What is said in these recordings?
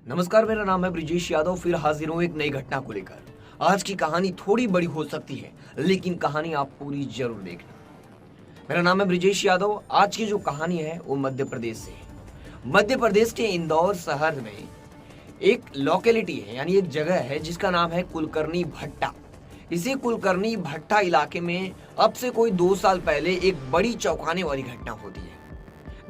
नमस्कार, मेरा नाम है ब्रिजेश यादव। फिर हाजिर हूँ एक नई घटना को लेकर। आज की कहानी थोड़ी बड़ी हो सकती है, लेकिन कहानी आप पूरी जरूर देखना। मेरा नाम है ब्रिजेश यादव। आज की जो कहानी है वो मध्य प्रदेश से है। मध्य प्रदेश के इंदौर शहर में एक लोकेलिटी है, यानी एक जगह है जिसका नाम है कुलकर्णी भट्टा। इसी कुलकर्णी भट्टा इलाके में अब से कोई 2 साल पहले एक बड़ी चौंकाने वाली घटना होती है।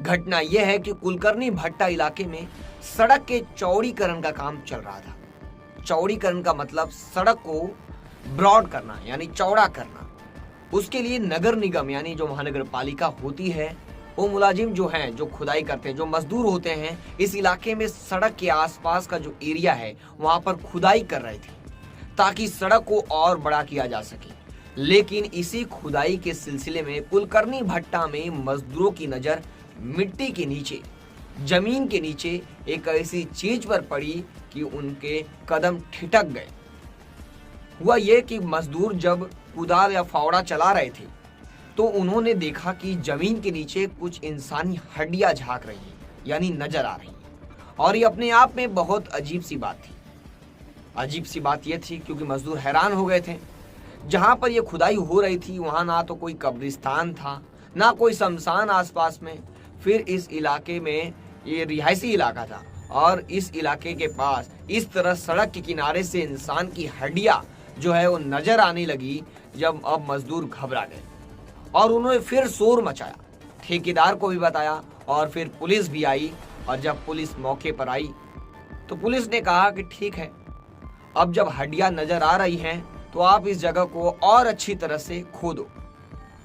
घटना यह है कि कुलकर्णी भट्टा इलाके में सड़क के चौड़ीकरण का काम चल रहा था। चौड़ीकरण का मतलब सड़क को ब्रॉड करना, यानी चौड़ा करना। उसके लिए नगर निगम यानी जो महानगर पालिका होती है, वो मुलाजिम जो हैं, जो खुदाई करते हैं, जो मजदूर होते हैं, इस इलाके में सड़क के आसपास का जो एरिया है वहां पर खुदाई कर रहे थे ताकि सड़क को और बड़ा किया जा सके। लेकिन इसी खुदाई के सिलसिले में कुलकर्णी भट्टा में मजदूरों की नजर मिट्टी के नीचे, जमीन के नीचे एक ऐसी चीज पर पड़ी कि उनके कदम ठिठक गए। हुआ ये कि मजदूर जब कुदाल या फावड़ा चला रहे थे तो उन्होंने देखा कि जमीन के नीचे कुछ इंसानी हड्डियां झांक रही हैं, यानी नजर आ रही हैं। और ये अपने आप में बहुत अजीब सी बात थी। अजीब सी बात यह थी क्योंकि मजदूर हैरान हो गए थे। जहां पर यह खुदाई हो रही थी वहां ना तो कोई कब्रिस्तान था, ना कोई शमशान आसपास में। फिर इस इलाके में ये रिहायशी इलाका था और इस इलाके के पास इस तरह सड़क के किनारे से इंसान की हड्डियां जो है वो नजर आने लगी। जब अब मजदूर घबरा गए और उन्होंने फिर शोर मचाया, ठेकेदार को भी बताया और फिर पुलिस भी आई। और जब पुलिस मौके पर आई तो पुलिस ने कहा कि ठीक है, अब जब हड्डियां नजर आ रही हैं तो आप इस जगह को और अच्छी तरह से खोदो।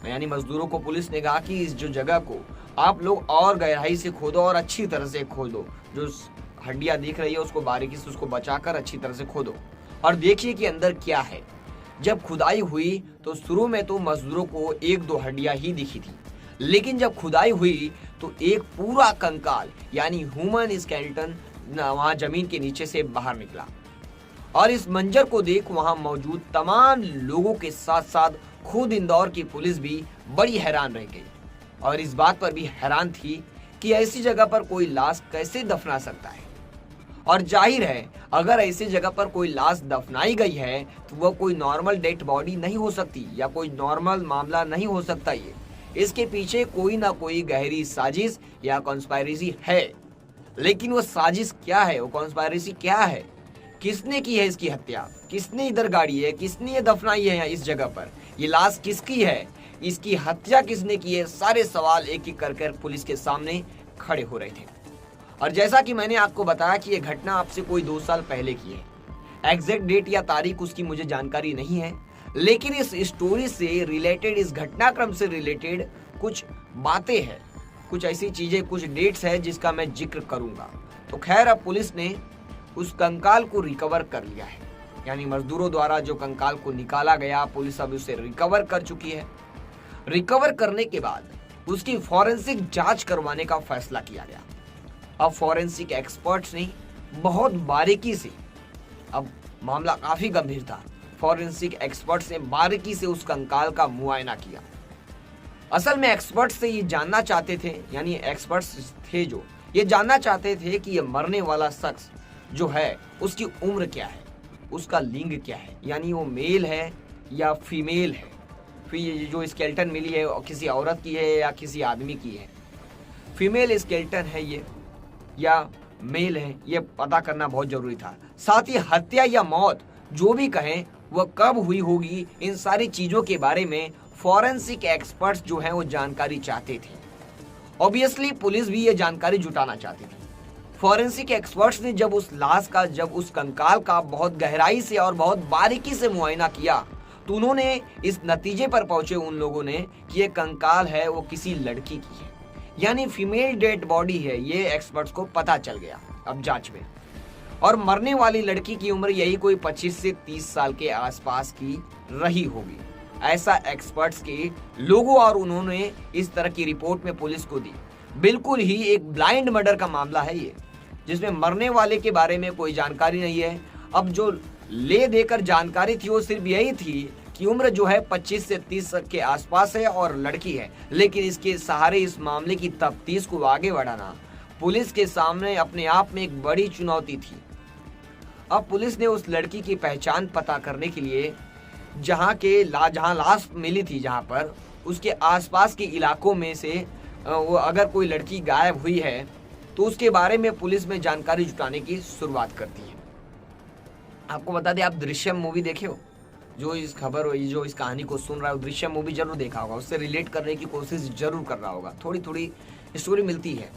यानी मजदूरों को पुलिस ने कहा कि इस जो जगह को आप लोग और गहराई से खोदो और अच्छी तरह से खोदो। जो हड्डियां दिख रही है उसको बारीकी से उसको बचाकर अच्छी तरह से खोदो और देखिए कि अंदर क्या है। जब खुदाई हुई तो शुरू में तो मजदूरों को 1-2 हड्डियां ही दिखी थी, लेकिन जब खुदाई हुई तो एक पूरा कंकाल यानी ह्यूमन स्केलेटन वहां जमीन के नीचे से बाहर निकला। और इस मंजर को देख वहां मौजूद तमाम लोगों के साथ साथ खुद इंदौर की पुलिस भी बड़ी हैरान रह गई और इस बात पर भी हैरान थी कि ऐसी जगह पर कोई लाश कैसे दफना सकता है। और जाहिर है, अगर ऐसी जगह पर कोई लाश दफनाई गई है तो वह कोई नॉर्मल डेड बॉडी नहीं हो सकती या कोई नॉर्मल मामला नहीं हो सकता। ये इसके पीछे कोई ना कोई गहरी साजिश या कॉन्स्पायरेसी है। लेकिन वो साजिश क्या है, वो कॉन्स्पायरेसी क्या है, किसने की है इसकी हत्या, किसने इधर गाड़ी है, किसने ये दफनाई है इस जगह पर, ये लाश किसकी है, इसकी हत्या किसने की है, सारे सवाल एक एक कर पुलिस के सामने खड़े हो रहे थे। और जैसा कि मैंने आपको बताया कि यह घटना आपसे कोई 2 साल पहले की है। एग्जैक्ट डेट या तारीख उसकी मुझे जानकारी नहीं है, लेकिन इस स्टोरी से रिलेटेड, इस घटनाक्रम से रिलेटेड कुछ बातें हैं, कुछ ऐसी चीजें, कुछ डेट्स है जिसका मैं जिक्र करूंगा। तो खैर, अब पुलिस ने उस कंकाल को रिकवर कर लिया है, यानी मजदूरों द्वारा जो कंकाल को निकाला गया, पुलिस अब उसे रिकवर कर चुकी है। रिकवर करने के बाद उसकी फॉरेंसिक जांच करवाने का फैसला किया गया। अब फॉरेंसिक एक्सपर्ट्स ने बहुत बारीकी से, अब मामला काफी गंभीर था, फॉरेंसिक एक्सपर्ट्स ने बारीकी से उस कंकाल का मुआयना किया। असल में एक्सपर्ट्स से ये जानना चाहते थे, यानी एक्सपर्ट्स थे जो ये जानना चाहते थे कि ये मरने वाला शख्स जो है उसकी उम्र क्या है, उसका लिंग क्या है, यानी वो मेल है या फीमेल है। फिर ये जो स्केलेटन मिली है किसी औरत की है या किसी आदमी की है, फीमेल स्केलेटन है ये या मेल है, ये पता करना बहुत जरूरी था। साथ ही हत्या या मौत जो भी कहें वह कब हुई होगी, इन सारी चीजों के बारे में फॉरेंसिक एक्सपर्ट्स जो हैं वो जानकारी चाहते थे। ऑब्वियसली पुलिस भी ये जानकारी जुटाना चाहती थी। फॉरेंसिक एक्सपर्ट्स ने जब उस लाश का, जब उस कंकाल का बहुत गहराई से और बहुत बारीकी से मुआयना किया तो उन्होंने इस नतीजे पर पहुंचे उन लोगों ने कि ये कंकाल है वो किसी लड़की की है, यानी फीमेल डेड बॉडी है। ये एक्सपर्ट्स को पता चल गया अब जांच में। और मरने वाली लड़की की उम्र यही कोई 25 से 30 साल के आसपास की रही होगी, ऐसा एक्सपर्ट्स के लोगों और उन्होंने इस तरह की रिपोर्ट में पुलिस को दी। बिल्कुल ही एक ब्लाइंड मर्डर का मामला है ये, जिसमें मरने वाले के बारे में कोई जानकारी नहीं है। अब जो ले देकर जानकारी थी वो सिर्फ यही थी कि उम्र जो है 25 से 30 के आसपास है और लड़की है, लेकिन इसके सहारे इस मामले की तफ्तीश को आगे बढ़ाना पुलिस के सामने अपने आप में एक बड़ी चुनौती थी। अब पुलिस ने उस लड़की की पहचान पता करने के लिए जहां लाश मिली थी, जहां पर उसके आसपास के इलाकों में से वो अगर कोई लड़की गायब हुई है तो उसके बारे में पुलिस में जानकारी जुटाने की शुरुआत करती है। आपको बता दें, आप दृश्यम मूवी देखे हो? जो इस कहानी को सुन रहा है, दृश्यम मूवी जरूर देखा होगा, उससे रिलेट करने की कोशिश जरूर कर रहा होगा, थोड़ी थोड़ी स्टोरी मिलती है।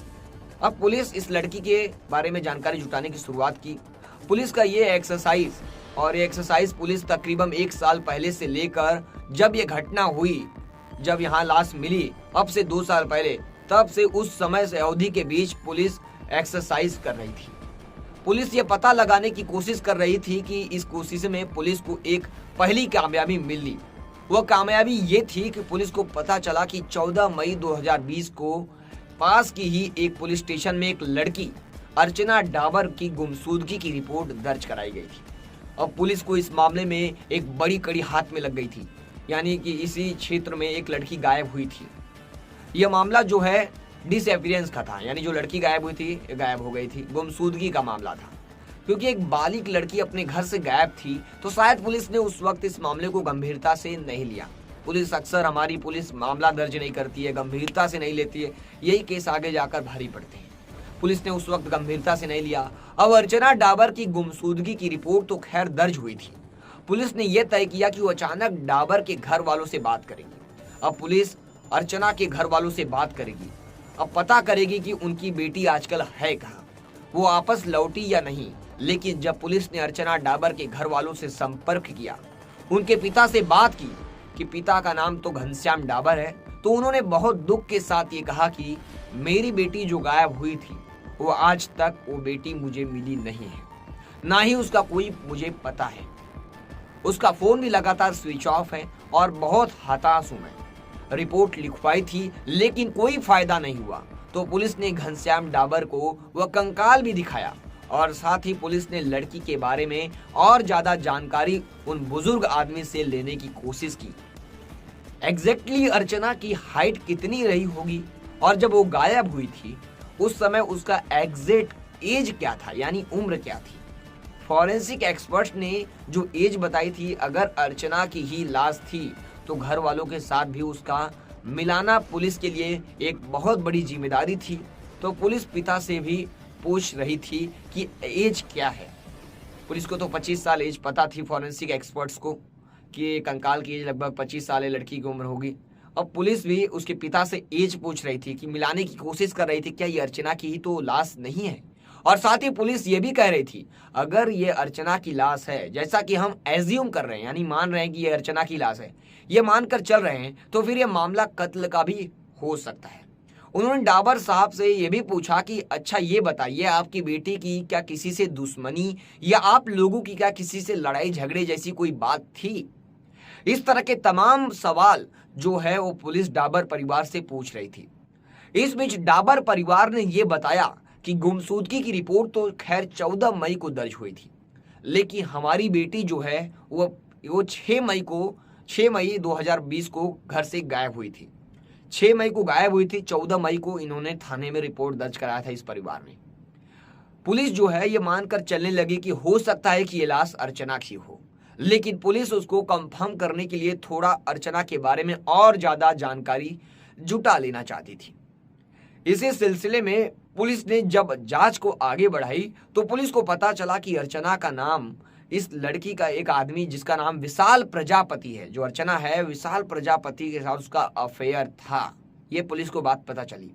अब पुलिस इस लड़की के बारे में जानकारी जुटाने की शुरुआत की। पुलिस का ये एक्सरसाइज पुलिस तकरीबन 1 साल पहले से लेकर जब ये घटना हुई, जब यहाँ लाश मिली, अब से 2 साल पहले, तब से उस समय से अवधि के बीच पुलिस एक्सरसाइज कर रही थी। पुलिस ये पता लगाने की कोशिश कर रही थी कि इस कोशिश में पुलिस को एक पहली कामयाबी मिली। वो कामयाबी ये थी कि पुलिस को पता चला कि 14 मई 2020 को पास की ही एक पुलिस स्टेशन में एक लड़की अर्चना डाबर की गुमशुदगी की रिपोर्ट दर्ज कराई गई थी। अब पुलिस को इस मामले में एक बड़ी कड़ी हाथ में लग गई थी, यानी कि इसी क्षेत्र में एक लड़की गायब हुई थी। यह मामला जो है डिसअपीयरेंस का था, यानी जो लड़की गायब हुई थी, गायब हो गई थी, गुमशुदगी का मामला था। क्योंकि एक बालिग लड़की अपने घर से गायब थी तो शायद पुलिस ने उस वक्त इस मामले को गंभीरता से नहीं लिया। हमारी पुलिस मामला दर्ज नहीं करती है, गंभीरता से नहीं लेती है, यही केस आगे जाकर भारी पड़ते हैं। पुलिस ने उस वक्त गंभीरता से नहीं लिया। अब अर्चना डाबर की गुमशुदगी की रिपोर्ट तो खैर दर्ज हुई थी। पुलिस ने यह तय किया कि वो अचानक डाबर के घर वालों से बात करेगी। अब पुलिस अर्चना के घर वालों से बात करेगी, अब पता करेगी कि उनकी बेटी आजकल है कहाँ, वो वापस लौटी या नहीं। लेकिन जब पुलिस ने अर्चना डाबर के घर वालों से संपर्क किया, उनके पिता से बात की कि पिता का नाम तो घनश्याम डाबर है, तो उन्होंने बहुत दुख के साथ ये कहा कि मेरी बेटी जो गायब हुई थी, वो आज तक वो बेटी मुझे मिली नहीं है, ना ही उसका कोई मुझे पता है। उसका फोन भी लगातार स्विच ऑफ है और बहुत हताश हूं मैं। रिपोर्ट लिखवाई थी लेकिन कोई फायदा नहीं हुआ। तो पुलिस ने घनश्याम डाबर को वह कंकाल भी दिखाया और साथ ही पुलिस ने लड़की के बारे में और ज्यादा जानकारी उन बुजुर्ग आदमी से लेने की कोशिश की। एग्जैक्टली अर्चना की हाइट कितनी रही होगी और जब वो गायब हुई थी उस समय उसका एग्जैक्ट एज क्या था, यानी उम्र क्या थी। फॉरेंसिक एक्सपर्ट्स ने जो एज बताई थी, अगर अर्चना की ही लाश थी तो घर वालों के साथ भी उसका मिलाना पुलिस के लिए एक बहुत बड़ी जिम्मेदारी थी। तो पुलिस पिता से भी पूछ रही थी कि एज क्या है। पुलिस को तो 25 साल एज पता थी, फॉरेंसिक एक्सपर्ट्स को, कि कंकाल की एज लगभग 25 साल है, लड़की की उम्र होगी। अब पुलिस भी उसके पिता से एज पूछ रही थी कि मिलाने की कोशिश कर रही थी, क्या ये अर्चना की ही तो लाश नहीं है। और साथ ही पुलिस ये भी कह रही थी अगर ये अर्चना की लाश है, जैसा कि हम एज्यूम कर रहे हैं, यानी मान रहे हैं कि ये अर्चना की लाश है, ये मानकर चल रहे हैं, तो फिर ये मामला कत्ल का भी हो सकता है। उन्होंने डाबर साहब से ये भी पूछा कि अच्छा ये बताइए, आपकी बेटी की क्या किसी से दुश्मनी या आप लोगों की क्या किसी से लड़ाई झगड़े जैसी कोई बात थी। इस तरह के तमाम सवाल जो है वो पुलिस डाबर परिवार से पूछ रही थी। इस बीच डाबर परिवार ने ये बताया कि गुमशुदगी की रिपोर्ट तो खैर 14 मई को दर्ज हुई थी, लेकिन हमारी बेटी जो है वो 6 मई 2020 को घर से गायब हुई थी। 6 मई को गायब हुई थी, 14 मई को इन्होंने थाने में रिपोर्ट दर्ज कराया था इस परिवार ने। पुलिस जो है ये मानकर चलने लगी कि हो सकता है कि ये लाश अर्चना की हो, लेकिन पुलिस उसको कंफर्म करने के लिए थोड़ा अर्चना के बारे में और ज्यादा जानकारी जुटा लेना चाहती थी। इसी सिलसिले में पुलिस ने जब जांच को आगे बढ़ाई तो पुलिस को पता चला कि अर्चना का नाम, इस लड़की का एक आदमी जिसका नाम विशाल प्रजापति है, जो अर्चना है, विशाल प्रजापति के साथ उसका अफेयर था। ये पुलिस को बात पता चली।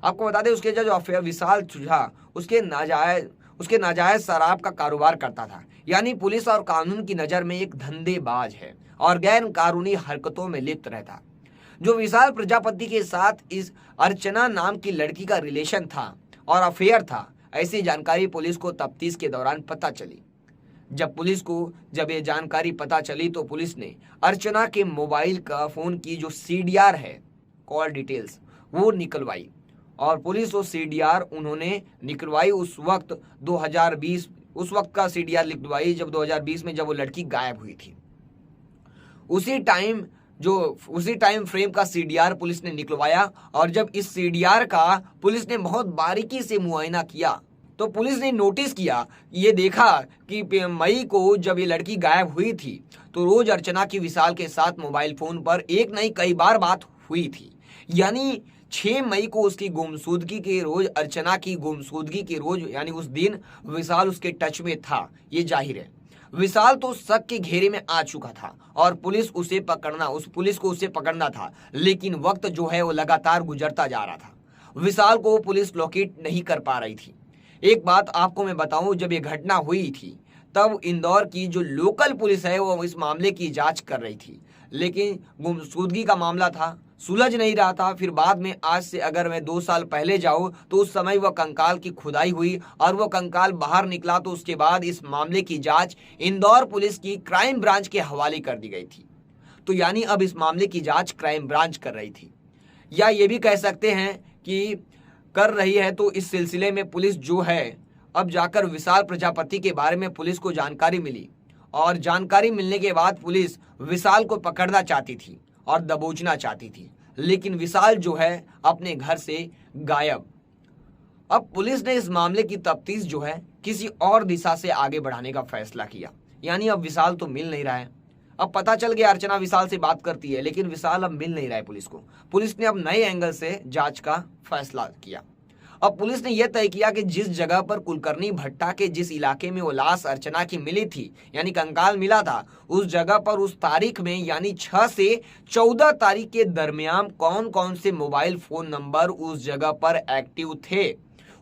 आपको बता दें उसके जो अफेयर विशाल था, उसके नाजायज शराब का कारोबार करता था, यानी पुलिस और कानून की नजर में एक धंधेबाज है और गैर कानूनी हरकतों में लिप्त रहता। जो विशाल प्रजापति के साथ इस अर्चना नाम की लड़की का रिलेशन था और अफेयर था, ऐसी जानकारी पुलिस को तफ्तीश के दौरान पता चली। जब ये जानकारी पता चली तो पुलिस ने अर्चना के मोबाइल का फोन की जो CDR है, कॉल डिटेल्स, वो निकलवाई और पुलिस वो CDR उन्होंने निकलवाई उस वक्त का CDR लिखवाई जब 2020 में जब वो लड़की गायब हुई थी। उसी टाइम जो उसी टाइम फ्रेम का सीडीआर पुलिस ने निकलवाया और जब इस सीडीआर का पुलिस ने बहुत बारीकी से मुआयना किया तो पुलिस ने नोटिस किया, ये देखा कि मई को जब ये लड़की गायब हुई थी तो रोज अर्चना की विशाल के साथ मोबाइल फोन पर एक नहीं कई बार बात हुई थी। यानी 6 मई को उसकी गुमशुदगी के रोज, अर्चना की गुमशुदगी के रोज, यानी उस दिन विशाल उसके टच में था। ये जाहिर है विशाल तो शक के घेरे में आ चुका था और पुलिस को उसे पकड़ना था, लेकिन वक्त जो है वो लगातार गुजरता जा रहा था। विशाल को पुलिस लोकेट नहीं कर पा रही थी। एक बात आपको मैं बताऊं, जब ये घटना हुई थी तब इंदौर की जो लोकल पुलिस है वो इस मामले की जांच कर रही थी, लेकिन गुमशुदगी का मामला था, सुलझ नहीं रहा था। फिर बाद में आज से अगर मैं 2 साल पहले जाऊं तो उस समय वह कंकाल की खुदाई हुई और वह कंकाल बाहर निकला तो उसके बाद इस मामले की जांच इंदौर पुलिस की क्राइम ब्रांच के हवाले कर दी गई थी। तो यानी अब इस मामले की जांच क्राइम ब्रांच कर रही थी, या ये भी कह सकते हैं कि कर रही है। तो इस सिलसिले में पुलिस जो है अब जाकर विशाल प्रजापति के बारे में पुलिस को जानकारी मिली और जानकारी मिलने के बाद पुलिस विशाल को पकड़ना चाहती थी और दबोचना चाहती थी, लेकिन विशाल जो है अपने घर से गायब। अब पुलिस ने इस मामले की तफ्तीश जो है किसी और दिशा से आगे बढ़ाने का फैसला किया। यानी अब विशाल तो मिल नहीं रहा है। अब पता चल गया अर्चना विशाल से बात करती है, लेकिन विशाल अब मिल नहीं रहा है पुलिस को। पुलिस ने अब नए एंगल से जांच का फैसला किया। अब पुलिस ने यह तय किया कि जिस जगह पर कुलकर्णी भट्टा के जिस इलाके में वो लाश अर्चना की मिली थी, यानी कंकाल मिला था, उस जगह पर उस तारीख में यानी 6 से 14 तारीख के दरमियान कौन कौन से मोबाइल फोन नंबर उस जगह पर एक्टिव थे,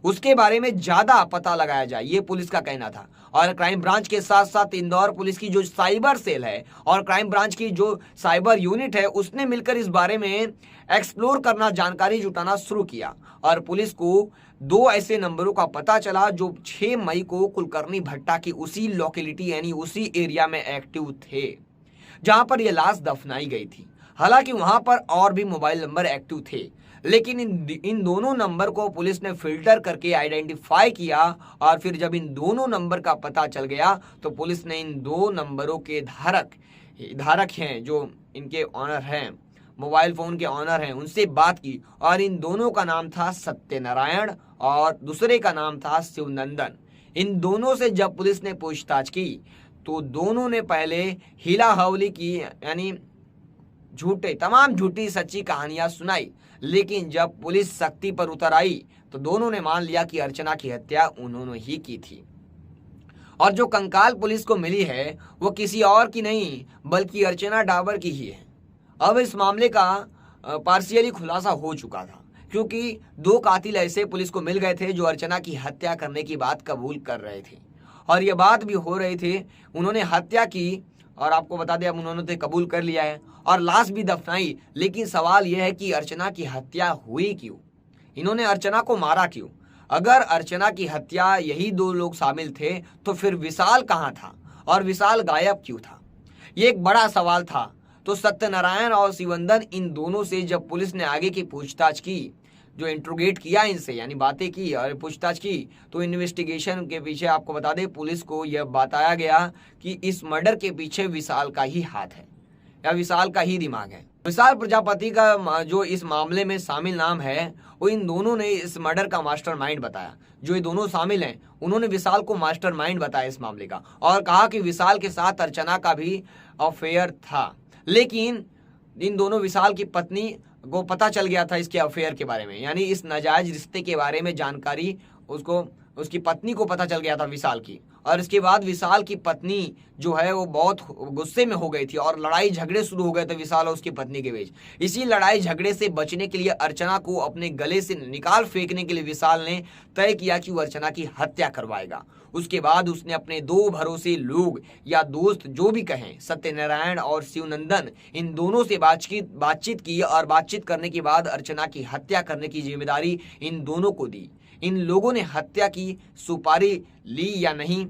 उसके बारे में ज्यादा पता लगाया जाए, ये पुलिस का कहना था। और क्राइम ब्रांच के साथ साथ इंदौर पुलिस की जो साइबर सेल है और क्राइम ब्रांच की जो साइबर यूनिट है उसने मिलकर इस बारे में एक्सप्लोर करना, जानकारी जुटाना शुरू किया और पुलिस को 2 ऐसे नंबरों का पता चला जो 6 मई को कुलकर्णी भट्टा की उसी लोकेलिटी यानी उसी एरिया में एक्टिव थे जहां पर यह लाश दफनाई गई थी। हालांकि वहां पर और भी मोबाइल नंबर एक्टिव थे, लेकिन इन दोनों नंबर को पुलिस ने फिल्टर करके आइडेंटिफाई किया और फिर जब इन दोनों नंबर का पता चल गया तो पुलिस ने इन 2 नंबरों के धारक हैं, जो इनके ऑनर हैं, मोबाइल फोन के ऑनर हैं, उनसे बात की और इन दोनों का नाम था सत्यनारायण और दूसरे का नाम था शिवनंदन। इन दोनों से जब पुलिस ने पूछताछ की तो दोनों ने पहले हीला हवली की यानी तमाम झूठी सच्ची कहानियां सुनाई, लेकिन जब पुलिस सख्ती पर उतर आई तो दोनों ने मान लिया कि अर्चना की हत्या उन्होंने ही की थी। और जो कंकाल पुलिस को मिली है वो किसी और की नहीं बल्कि अर्चना डाबर की ही है। अब इस मामले का पार्शियली खुलासा हो चुका था, क्योंकि 2 कातिल ऐसे पुलिस को मिल गए थे जो अर्चना की हत्या करने की बात कबूल कर रहे थे और ये बात भी हो रही थी उन्होंने हत्या की। और आपको बता दें अब उन्होंने तो कबूल कर लिया है और लाश भी दफनाई, लेकिन सवाल यह है कि अर्चना की हत्या हुई क्यों, इन्होंने अर्चना को मारा क्यों? अगर अर्चना की हत्या यही 2 लोग शामिल थे तो फिर विशाल कहाँ था और विशाल गायब क्यों था, ये एक बड़ा सवाल था। तो सत्यनारायण और शिवनंदन, इन दोनों से जब पुलिस ने आगे की पूछताछ की, जो इंट्रोगेट किया इनसे यानी बातें की और पूछताछ की, तो इन्वेस्टिगेशन के पीछे आपको बता दें पुलिस को यह बताया गया कि इस मर्डर के पीछे विशाल का ही हाथ है या विशाल का ही दिमाग है। विशाल प्रजापति का जो इस मामले में शामिल नाम है वो इन दोनों ने इस मर्डर का मास्टरमाइंड बताया। जो ये दोनों शामिल हैं उन्होंने विशाल को मास्टरमाइंड बताया इस मामले का और कहा कि विशाल के साथ अर्चना का भी अफेयर था, लेकिन इन दोनों विशाल की पत्नी को पता चल गया था इसके अफेयर के बारे में, यानी इस नाजायज रिश्ते के बारे में जानकारी उसकी पत्नी को पता चल गया था विशाल की। और इसके बाद विशाल की पत्नी जो है वो बहुत गुस्से में हो गई थी और लड़ाई झगड़े शुरू हो गए थे विशाल और उसकी पत्नी के बीच। इसी लड़ाई झगड़े से बचने के लिए अर्चना को अपने गले से निकाल फेंकने के लिए विशाल ने तय किया कि वो अर्चना की हत्या करवाएगा। उसके बाद उसने अपने 2 भरोसे लोग या दोस्त जो भी कहें, सत्यनारायण और शिवनंदन, इन दोनों से बातचीत की और बातचीत करने के बाद अर्चना की हत्या करने की जिम्मेदारी इन दोनों को दी। इन लोगों ने हत्या की सुपारी ली या नहीं,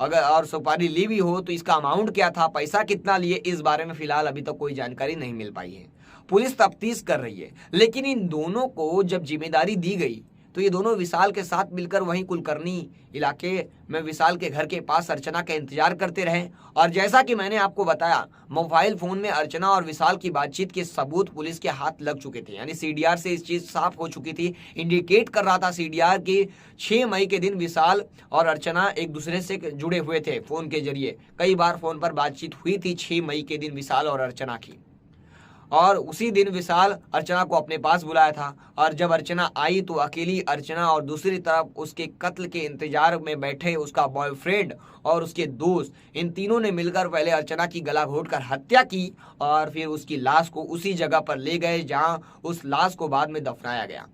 अगर और सुपारी ली भी हो तो इसका अमाउंट क्या था, पैसा कितना लिए, इस बारे में फिलहाल अभी तक कोई जानकारी नहीं मिल पाई है। पुलिस तफ्तीश कर रही है, लेकिन इन दोनों को जब जिम्मेदारी दी गई तो ये दोनों विशाल के साथ मिलकर वहीं कुलकर्णी इलाके में विशाल के घर के पास अर्चना का इंतजार करते रहे। और जैसा कि मैंने आपको बताया, मोबाइल फोन में अर्चना और विशाल की बातचीत के सबूत पुलिस के हाथ लग चुके थे, यानी सीडीआर से इस चीज साफ हो चुकी थी। इंडिकेट कर रहा था सीडीआर कि 6 मई के दिन विशाल और अर्चना एक दूसरे से जुड़े हुए थे फोन के जरिए। कई बार फोन पर बातचीत हुई थी 6 मई के दिन विशाल और अर्चना की। और उसी दिन विशाल अर्चना को अपने पास बुलाया था। और जब अर्चना आई तो अकेली अर्चना और दूसरी तरफ उसके कत्ल के इंतजार में बैठे उसका बॉयफ्रेंड और उसके दोस्त, इन तीनों ने मिलकर पहले अर्चना की गला घोंटकर हत्या की और फिर उसकी लाश को उसी जगह पर ले गए जहां उस लाश को बाद में दफनाया गया।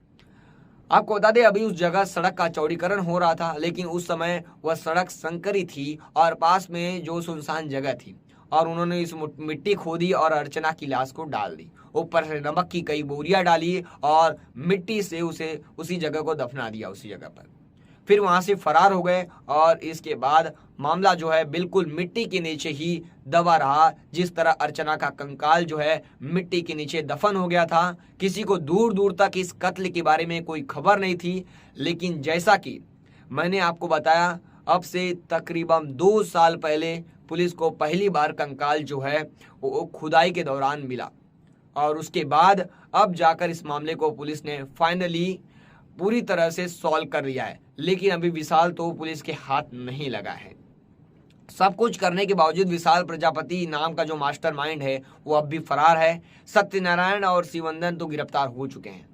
आपको बता दें, अभी उस जगह सड़क का चौड़ीकरण हो रहा था, लेकिन उस समय वह सड़क संकरी थी और पास में जो सुनसान जगह थी और उन्होंने इस मिट्टी खोदी और अर्चना की लाश को डाल दी। ऊपर से नमक की कई बोरियां डाली और मिट्टी से उसे उसी जगह को दफना दिया उसी जगह पर। फिर वहां से फरार हो गए और इसके बाद मामला जो है बिल्कुल मिट्टी के नीचे ही दबा रहा। जिस तरह अर्चना का कंकाल जो है मिट्टी के नीचे दफन हो गया था, किसी को दूर दूर तक इस कत्ल के बारे में कोई खबर नहीं थी। लेकिन जैसा कि मैंने आपको बताया, अब से तकरीबन 2 साल पहले पुलिस को पहली बार कंकाल जो है वो खुदाई के दौरान मिला और उसके बाद अब जाकर इस मामले को पुलिस ने फाइनली पूरी तरह से सॉल्व कर लिया है। लेकिन अभी विशाल तो पुलिस के हाथ नहीं लगा है। सब कुछ करने के बावजूद विशाल प्रजापति नाम का जो मास्टरमाइंड है वो अब भी फरार है। सत्यनारायण और शिवंदन तो गिरफ्तार हो चुके हैं।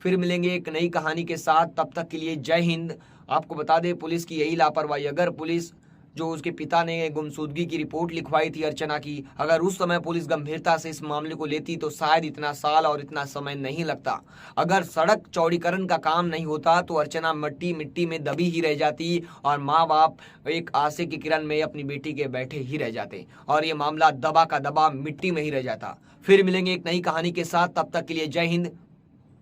फिर मिलेंगे एक नई कहानी के साथ, तब तक के लिए जय हिंद। आपको बता दें, पुलिस की यही लापरवाही, अगर पुलिस जो उसके पिता ने गुमशुदगी की रिपोर्ट लिखवाई थी अर्चना की, अगर उस समय पुलिस गंभीरता से इस मामले को लेती तो शायद इतना साल और इतना समय नहीं लगता। अगर सड़क चौड़ीकरण का काम नहीं होता तो अर्चना मिट्टी में दबी ही रह जाती और माँ बाप एक आशे की किरण में अपनी बेटी के बैठे ही रह जाते और ये मामला दबा का दबा मिट्टी में ही रह जाता। फिर मिलेंगे एक नई कहानी के साथ, तब तक के लिए जय हिंद।